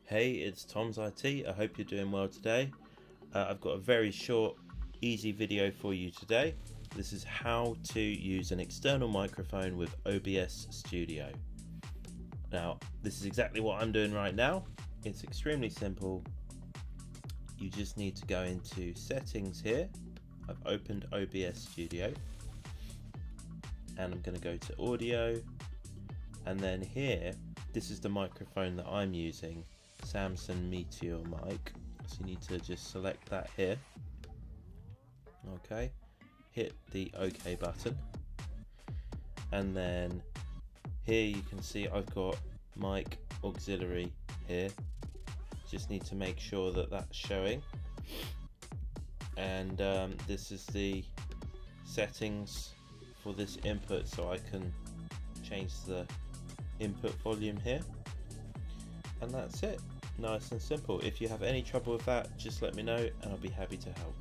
Hey, it's Tom's IT. I hope you're doing well today. I've got a very short, easy video for you today. This is how to use an external microphone with OBS Studio. Now, this is exactly what I'm doing right now. It's extremely simple. You just need to go into settings here. I've opened OBS Studio and I'm going to go to audio, and then here, this is the microphone that I'm using, Samsung Meteor mic. So you need to just select that here. Okay, hit the OK button, and then here you can see I've got mic auxiliary here. Just need to make sure that that's showing, and this is the settings for this input, so I can change the input volume here, and that's it. Nice and simple. If you have any trouble with that, just let me know and I'll be happy to help.